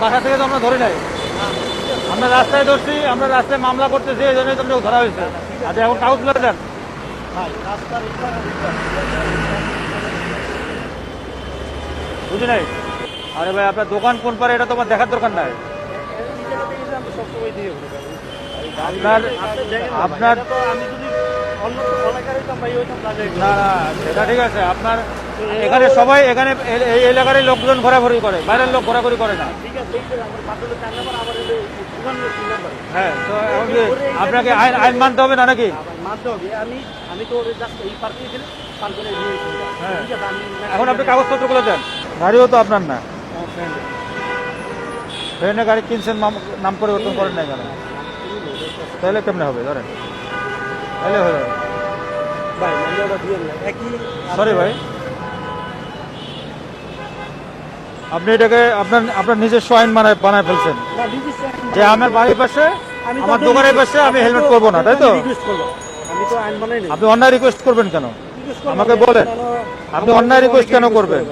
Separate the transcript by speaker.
Speaker 1: বাসা থেকে তো আমরা ধরে নাই, আমরা রাস্তায় ধরছি, আমরা রাস্তায় মামলা করতেছি, এই জন্যই তো ধরা হয়েছে। আচ্ছা এখন কাগজগুলো দেন। বুঝি নাই। আরে ভাই আপনার দোকান কোন পারে এটা তোমার দেখার দরকার নাই। আপনার আপনার না না সেটা ঠিক আছে, আপনার এখানে সবাই এখানে এই এলাকারই লোকজন ঘোরাঘুরি করে, বাইরের লোক ঘোরাঘুরি করে না। হ্যাঁ, তো এখন কি আপনাকে আইন মানতে হবে না নাকি? হ্যাঁ, এখন আপনি কাগজপত্রগুলো দেন। গাড়িও তো আপনার না, ট্রেনে গাড়ি কিনছেন, নাম পরিবর্তন করেন না কেন? তাহলে কেমনে হবে ধরেন, তাহলে হয়ে যাবে। সরি ভাই, আপনি এটাকে আপনার নিজস্ব আইন বানায় ফেলছেন যে আমার বাড়ির পাশে, আমার দোকানের পাশে আমি হেলমেট করবো না, তাই তো? আপনি অন্যায় রিকোয়েস্ট করবেন কেন আমাকে বলেন? আপনি অন্যায় রিকোয়েস্ট কেন করবেন?